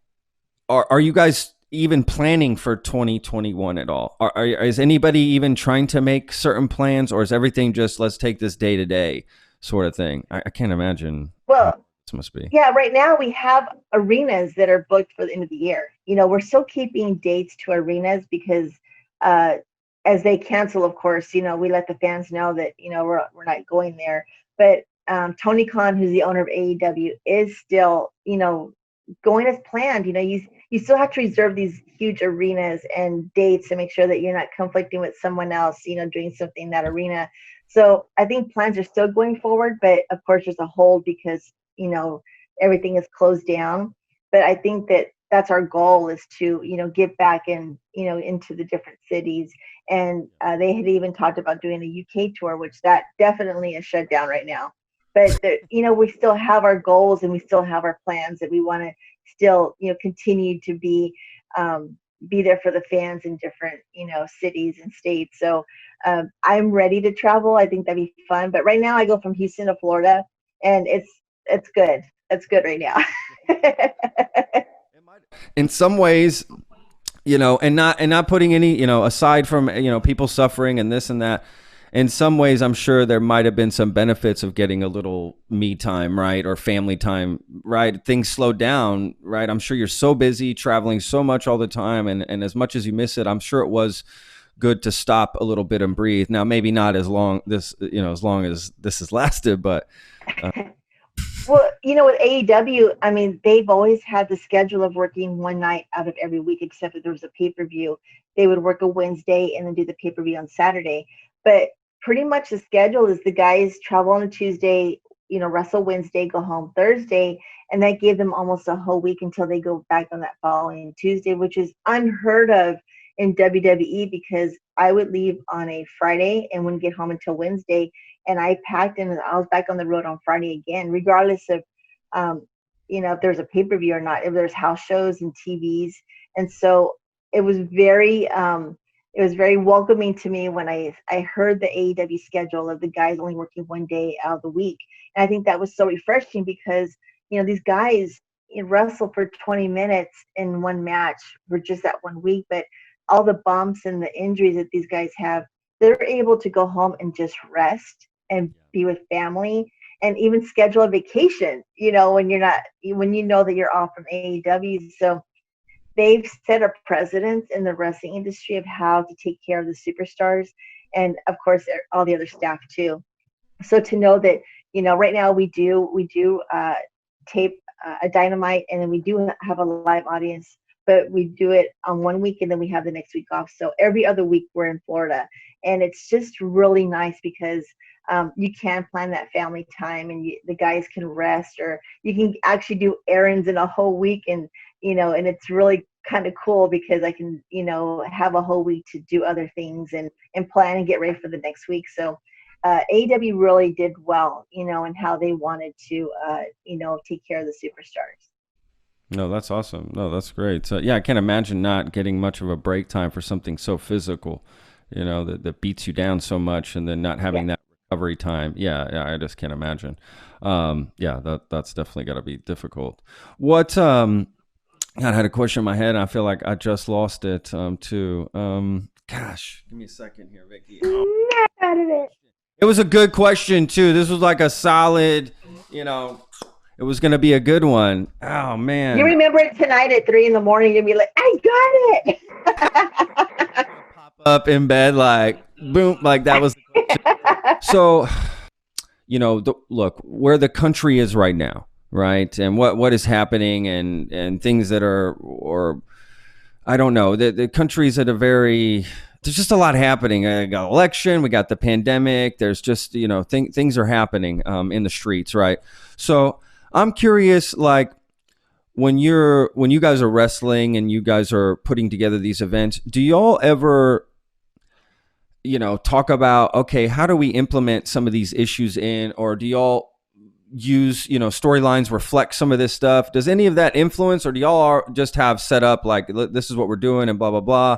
are you guys even planning for 2021 at all? Is anybody even trying to make certain plans, or is everything just let's take this day to day sort of thing? I can't imagine how Well, this must be. yeah, right now we have arenas that are booked for the end of the year. You know, we're still keeping dates to arenas because uh, as they cancel, of course, you know, we let the fans know that, you know, we're not going there. But Tony Khan, who's the owner of AEW, is still, you know, going as planned. You know, you still have to reserve these huge arenas and dates to make sure that you're not conflicting with someone else, you know, doing something in that arena. So I think plans are still going forward, but of course there's a hold because, you know, everything is closed down. But I think that that's our goal is to, you know, get back and, you know, into the different cities. And they had even talked about doing a UK tour, which that definitely is shut down right now. But you know, we still have our goals and we still have our plans that we want to still, you know, continue to be there for the fans in different, you know, cities and states. So I'm ready to travel. I think that'd be fun. But right now I go from Houston to Florida, and it's good. It's good right now. In some ways, and not putting any, aside from, people suffering and this and that, in some ways I'm sure there might have been some benefits of getting a little me time, right? Or family time, right? Things slowed down, right? I'm sure you're so busy traveling so much all the time, and as much as you miss it, I'm sure it was good to stop a little bit and breathe. Now maybe not as long as long as this has lasted, but uh, Well, you know, with AEW, I mean, they've always had the schedule of working one night out of every week, except if there was a pay per view. They would work a Wednesday and then do the pay per view on Saturday. But pretty much the schedule is the guys travel on a Tuesday, you know, wrestle Wednesday, go home Thursday, and that gave them almost a whole week until they go back on that following Tuesday, which is unheard of in WWE because I would leave on a Friday and wouldn't get home until Wednesday, and I packed and I was back on the road on Friday again, regardless of, um, you know, if there's a pay per view or not, if there's house shows and TVs. And so it was it was very welcoming to me when I heard the AEW schedule of the guys only working one day out of the week. And I think that was so refreshing because, you know, these guys wrestle for 20 minutes in one match for just that one week, but all the bumps and the injuries that these guys have, they're able to go home and just rest and be with family and even schedule a vacation, you know, when you're not, when you know that you're off from AEW. So they've set a precedence in the wrestling industry of how to take care of the superstars and of course all the other staff too. So to know that, you know, right now we do tape a dynamite, and then we do have a live audience, but we do it on one week and then we have the next week off. So every other week we're in Florida, and it's just really nice because you can plan that family time, and the guys can rest, or you can actually do errands in a whole week and and it's really kind of cool because I can, have a whole week to do other things and plan and get ready for the next week. So AEW really did well, in how they wanted to, take care of the superstars. No, that's awesome. No, that's great. So yeah, I can't imagine not getting much of a break time for something so physical, that beats you down so much, and then not Yeah. having that recovery time. Yeah, I just can't imagine. Yeah, that's definitely got to be difficult. What God, I had a question in my head, and I feel like I just lost it too. Gosh, give me a second here, Vickie. Oh, Out of it. it was a good question too. This was like a solid, you know, it was going to be a good one. Oh You man. remember it tonight at 3 in the morning, you'll be like, I got it. Pop up in bed like boom, like that was the question. So, look where the country is right now, right? And what is happening, and things that are, or I don't know, the country's at a very, there's just a lot happening. I got election, we got the pandemic. There's just, things are happening in the streets, right? So I'm curious, like, when you guys are wrestling and you guys are putting together these events, do y'all ever, talk about, okay, how do we implement some of these issues in, or do y'all use, storylines reflect some of this stuff? Does any of that influence, or do y'all just have set up like, this is what we're doing and blah, blah, blah,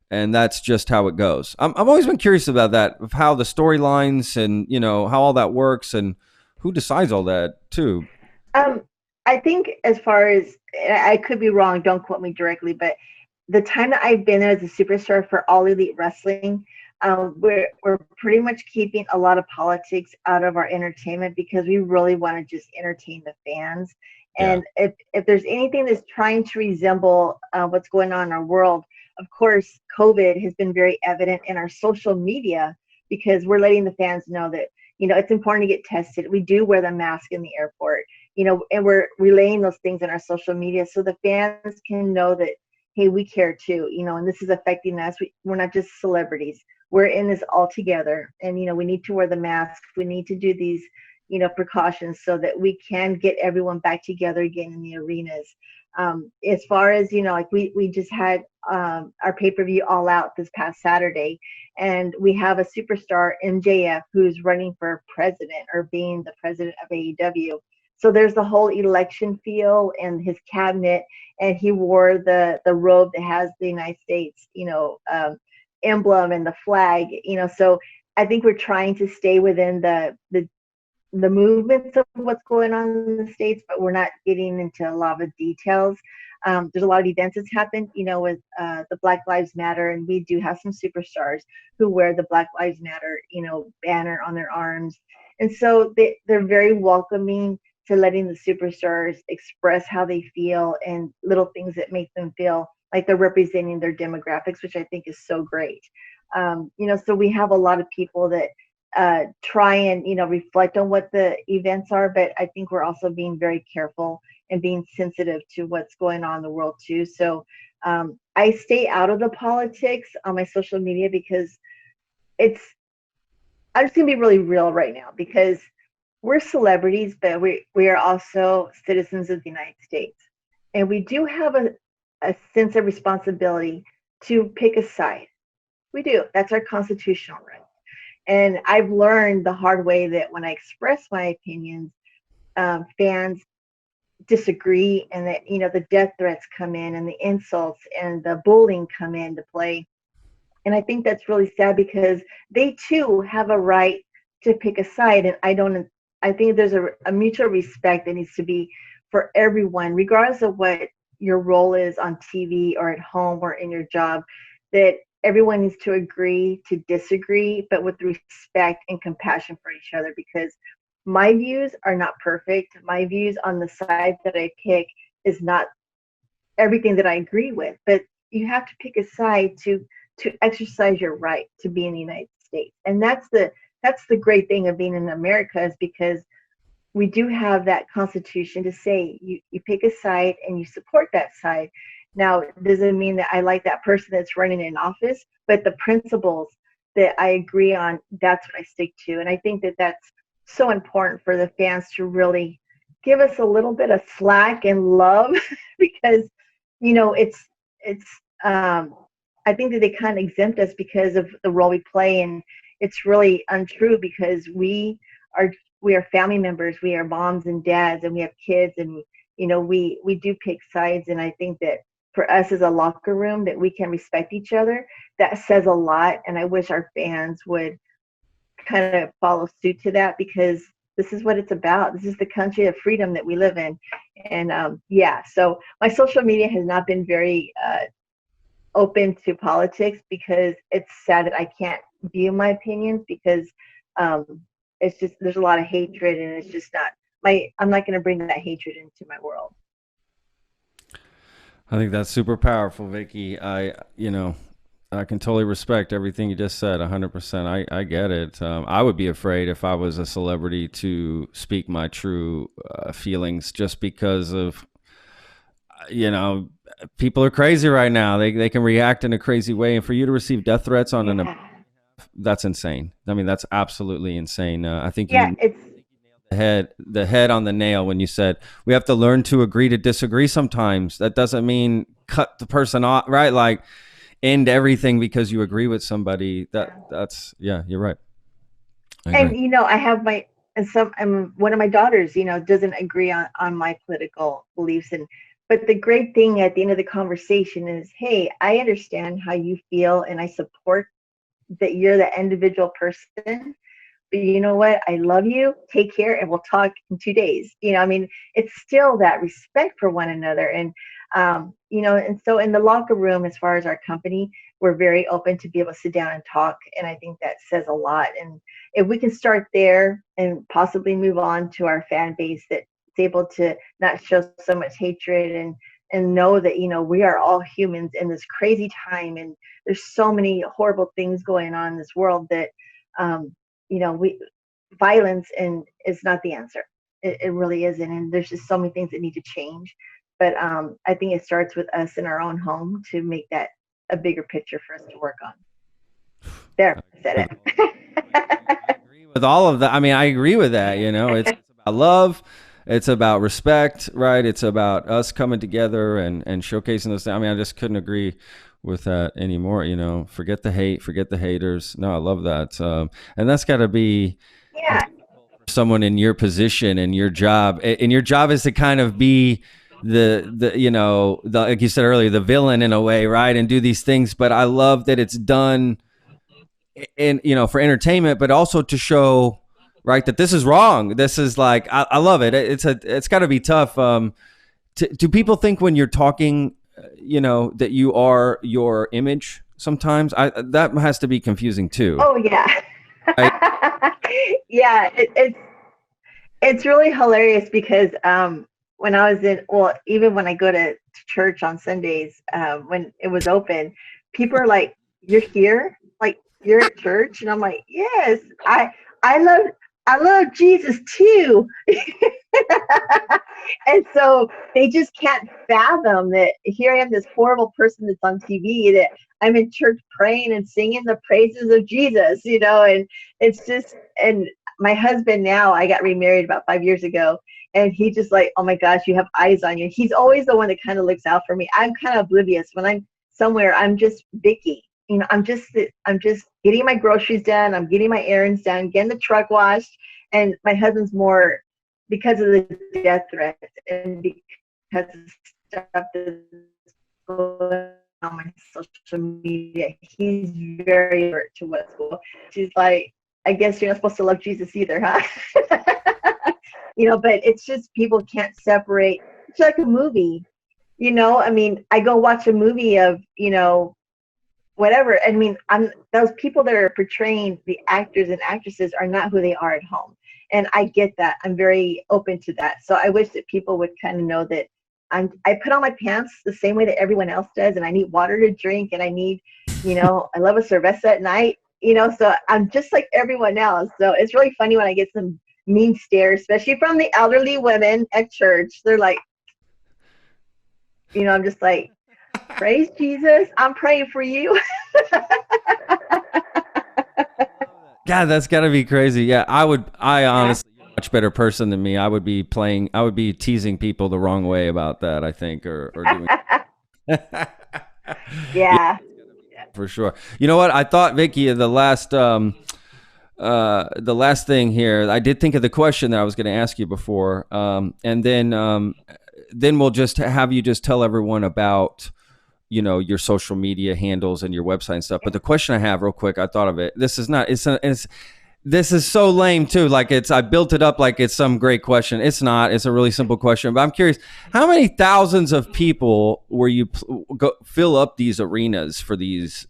and that's just how it goes? I've always been curious about that, of how the storylines and, how all that works, and who decides all that too. um, I think as far as, I could be wrong, don't quote me directly, but the time that I've been there as a superstar for All Elite Wrestling, we're pretty much keeping a lot of politics out of our entertainment because we really want to just entertain the fans. Yeah. And if there's anything that's trying to resemble what's going on in our world, of course, COVID has been very evident in our social media because we're letting the fans know that, it's important to get tested. We do wear the mask in the airport, and we're relaying those things in our social media so the fans can know that, hey, we care too, and this is affecting us. We're not just celebrities. We're in this all together. And, we need to wear the mask. We need to do these, precautions so that we can get everyone back together again in the arenas. As far as, like we just had our pay-per-view All Out this past Saturday, and we have a superstar, MJF, who's running for president or being the president of AEW. So there's the whole election feel and his cabinet, and he wore the robe that has the United States, emblem and the flag, so I think we're trying to stay within the movements of what's going on in the States, but we're not getting into a lot of details. There's a lot of events that's happened, with the Black Lives Matter, and we do have some superstars who wear the Black Lives Matter, banner on their arms. And so they're very welcoming to letting the superstars express how they feel and little things that make them feel like they're representing their demographics, which I think is so great. So we have a lot of people that try and, reflect on what the events are, but I think we're also being very careful and being sensitive to what's going on in the world too. So I stay out of the politics on my social media because I'm just gonna be really real right now because we're celebrities, but we are also citizens of the United States. And we do have a sense of responsibility to pick a side. We do. That's our constitutional right. And I've learned the hard way that when I express my opinions, fans disagree, and that, the death threats come in and the insults and the bullying come into play. And I think that's really sad because they too have a right to pick a side. And I think there's a mutual respect that needs to be for everyone, regardless of what your role is on TV or at home or in your job, that everyone needs to agree to disagree, but with respect and compassion for each other, because my views are not perfect. My views on the side that I pick is not everything that I agree with, but you have to pick a side to exercise your right to be in the United States. And that's the great thing of being in America, is because we do have that constitution to say you pick a side and you support that side. Now, it doesn't mean that I like that person that's running in office, but the principles that I agree on, that's what I stick to. And I think that that's so important for the fans to really give us a little bit of slack and love because it's um I think that they kind of exempt us because of the role we play, and it's really untrue because are we are family members, we are moms and dads, and we have kids, and we do pick sides. And I think that for us as a locker room that we can respect each other, that says a lot. And I wish our fans would kind of follow suit to that, because this is what it's about. This is the country of freedom that we live in. And yeah, so my social media has not been very open to politics, because it's sad that I can't view my opinions, because it's just, there's a lot of hatred, and it's just not I'm not going to bring that hatred into my world. I think that's super powerful, Vickie. I can totally respect everything you just said, 100%. I get it. I would be afraid if I was a celebrity to speak my true feelings, just because of, people are crazy right now. They can react in a crazy way. And for you to receive death threats on that's insane. I mean, that's absolutely insane. I think Yeah, you it's the head on the nail when you said we have to learn to agree to disagree sometimes. That doesn't mean cut the person off, right? Like, end everything because you agree with somebody. That's yeah, you're right. I agree. and I have my and some and one of my daughters doesn't agree on my political beliefs, and but the great thing at the end of the conversation is, hey, I understand how you feel, and I support that you're the individual person. But you know what? I love you. Take care, and we'll talk in 2 days. I mean, it's still that respect for one another. And and so in the locker room, as far as our company, we're very open to be able to sit down and talk. And I think that says a lot. And if we can start there and possibly move on to our fan base that's able to not show so much hatred, and know that we are all humans in this crazy time, and there's so many horrible things going on in this world that we violence and is not the answer. It really isn't, and there's just so many things that need to change. But I think it starts with us in our own home to make that a bigger picture for us to work on. There, I said it. With all of that, I mean, I agree with that. It's about love, it's about respect, right? It's about us coming together and showcasing those things. I mean, I just couldn't agree with that anymore. Forget the hate, forget the haters. No, I love that. And that's got to be Yeah. someone in your position and your job. And your job is to kind of be the like you said earlier, the villain in a way, right? And do these things. But I love that it's done in, for entertainment, but also to show, right, that this is wrong. This is like, I love it. It's got to be tough. Do people think when you're talking, that you are your image sometimes? That has to be confusing too. Oh yeah. Right? Yeah, it's really hilarious because when I was even when I go to church on Sundays, when it was open, people are like, "You're here? Like you're at church?" And I'm like, "Yes, I love Jesus too." And so they just can't fathom that here I am, this horrible person that's on TV, that I'm in church praying and singing the praises of Jesus, and it's just, and my husband now, I got remarried about 5 years ago, and he just like, oh my gosh, you have eyes on you. He's always the one that kind of looks out for me. I'm kind of oblivious. When I'm somewhere, I'm just Vickie. I'm just getting my groceries done. I'm getting my errands done, getting the truck washed. And my husband's more, because of the death threats and because of stuff that's going on my social media, he's very alert to what's going on. She's like, I guess you're not supposed to love Jesus either, huh? But it's just people can't separate. It's like a movie, I mean, I go watch a movie of, whatever. I mean, those people that are portraying the actors and actresses are not who they are at home. And I get that. I'm very open to that. So I wish that people would kind of know that I put on my pants the same way that everyone else does, and I need water to drink, and I need, I love a cerveza at night, so I'm just like everyone else. So it's really funny when I get some mean stares, especially from the elderly women at church. They're like, I'm just like, praise Jesus, I'm praying for you. God, that's got to be crazy. Yeah, I honestly, you're a much better person than me. I would be teasing people the wrong way about that, I think, or doing. Yeah, Yeah. for sure. You know what? I thought, Vickie, the last thing here, I did think of the question that I was going to ask you before, and then we'll just have you just tell everyone about your social media handles and your website and stuff. But the question I have, real quick, I thought of it. This is not. It's this is so lame too. Like I built it up like it's some great question. It's not. It's a really simple question. But I'm curious, how many thousands of people were you fill up these arenas for these,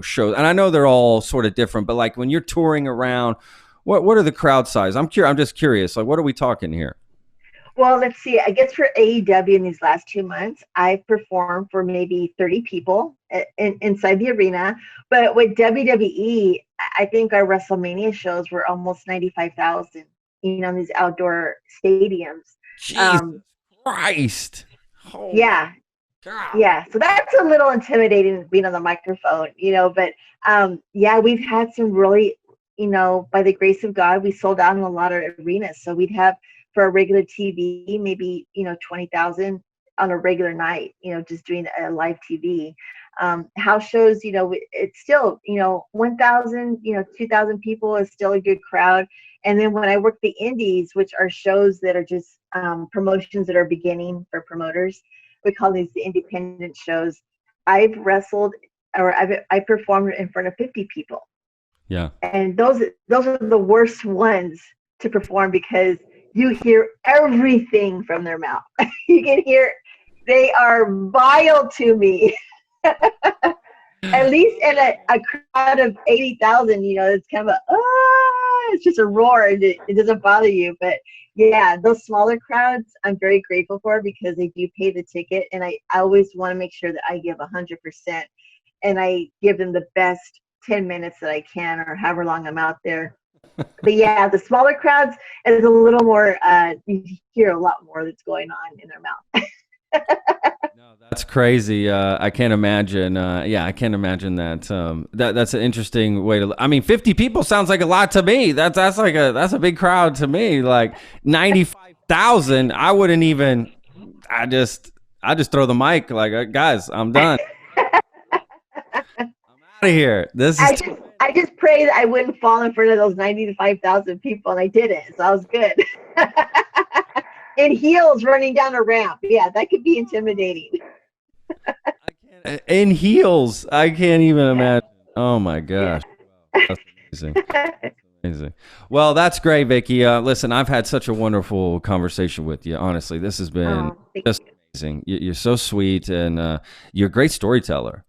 shows? And I know they're all sort of different, but like when you're touring around, what are the crowd size? I'm just curious. Like, what are we talking here? Well, let's see. I guess for AEW in these last 2 months, I've performed for maybe 30 people inside the arena. But with WWE, I think our WrestleMania shows were almost 95,000, in these outdoor stadiums. Jesus Um, Christ! Holy yeah, cow! yeah. So that's a little intimidating being on the microphone, but yeah, we've had some really, by the grace of God, we sold out in a lot of arenas. So we'd have for a regular TV, maybe, 20,000 on a regular night, just doing a live TV. House shows, it's still, 1,000, 2,000 people is still a good crowd. And then when I work the indies, which are shows that are just promotions that are beginning for promoters, we call these the independent shows. I've wrestled or I performed in front of 50 people. Yeah. And those are the worst ones to perform because you hear everything from their mouth. You can hear they are vile to me. At least in a crowd of 80,000, it's kind of it's just a roar and it doesn't bother you. But yeah, those smaller crowds, I'm very grateful for because they do pay the ticket. And I always want to make sure that I give 100% and I give them the best 10 minutes that I can or however long I'm out there. But yeah, the smaller crowds is a little more, you hear a lot more that's going on in their mouth. No, that's crazy. I can't imagine. Yeah, I can't imagine that. That's an interesting way to. I mean, 50 people sounds like a lot to me. That's a big crowd to me. Like 95,000, I wouldn't even. I just throw the mic. Like, guys, I'm done. Out of here. This is. I just pray that I wouldn't fall in front of those 95,000 people, and I didn't, so I was good. In heels running down a ramp, yeah, that could be intimidating. In heels. I can't even Yeah, imagine. Oh my yeah. gosh, that's amazing. Amazing. Well, that's great, Vickie. Listen, I've had such a wonderful conversation with you. Honestly, this has been Oh, thank just you. amazing. You're so sweet, and you're a great storyteller.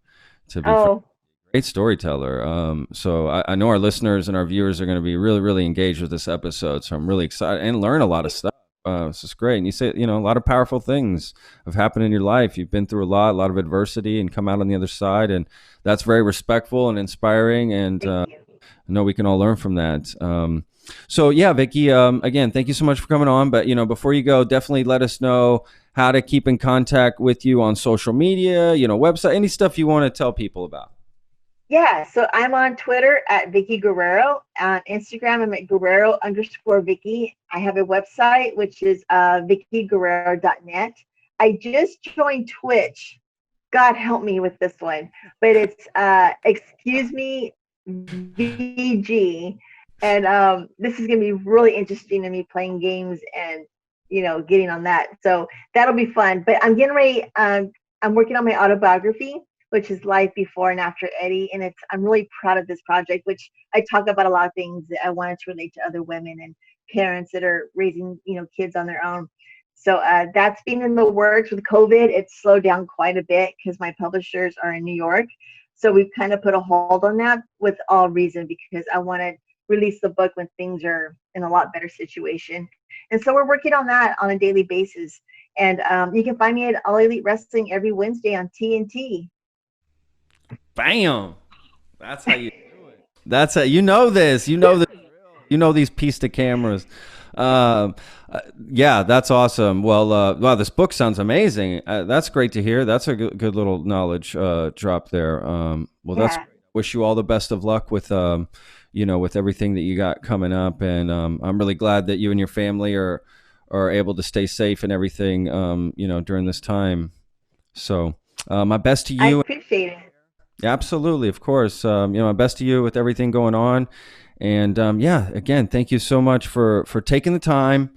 To be frank, Oh, great storyteller. So I know our listeners and our viewers are going to be really, really engaged with this episode. So I'm really excited and learn a lot of stuff. This is great. And you say, a lot of powerful things have happened in your life. You've been through a lot of adversity, and come out on the other side, and that's very respectful and inspiring. And thank you. I know we can all learn from that. So yeah, Vickie, again, thank you so much for coming on. But before you go, definitely let us know how to keep in contact with you on social media, website, any stuff you want to tell people about. Yeah, so I'm on Twitter at Vickie Guerrero. On Instagram, I'm at Guerrero_Vickie. I have a website, which is VickieGuerrero.net. I just joined Twitch. God help me with this one. But it's Excuse Me VG. And this is going to be really interesting to me playing games and, getting on that. So that'll be fun. But I'm getting ready. I'm working on my autobiography, which is Life Before and After Eddie. And I'm really proud of this project, which I talk about a lot of things that I wanted to relate to other women and parents that are raising, kids on their own. So that's been in the works. With COVID, it's slowed down quite a bit because my publishers are in New York. So we've kind of put a hold on that with all reason because I want to release the book when things are in a lot better situation. And so we're working on that on a daily basis. And you can find me at All Elite Wrestling every Wednesday on TNT. Bam. That's how you do it. That's how you know this. You know this. You know these pista cameras. Um, yeah, that's awesome. Well, wow, this book sounds amazing. That's great to hear. That's a good little knowledge drop there. Well, that's Yeah. wish you all the best of luck with with everything that you got coming up, and I'm really glad that you and your family are able to stay safe and everything during this time. So My best to I you. appreciate it. Absolutely, of course. My best to you with everything going on. And yeah, again, thank you so much for taking the time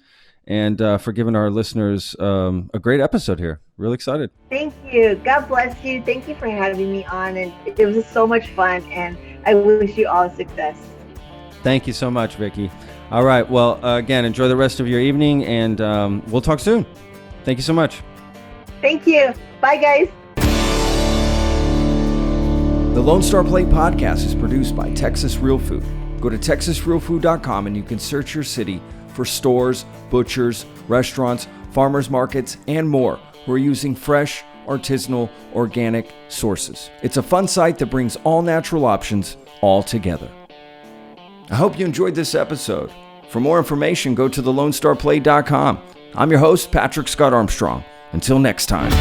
and for giving our listeners a great episode here. Really excited. Thank you. God bless you. Thank you for having me on. And it was just so much fun. And I wish you all success. Thank you so much, Vickie. All right. Well, again, enjoy the rest of your evening, and we'll talk soon. Thank you so much. Thank you. Bye, guys. The Lone Star Plate podcast is produced by Texas Real Food. Go to texasrealfood.com and you can search your city for stores, butchers, restaurants, farmers markets, and more who are using fresh, artisanal, organic sources. It's a fun site that brings all natural options all together. I hope you enjoyed this episode. For more information, go to thelonestarplate.com. I'm your host, Patrick Scott Armstrong. Until next time.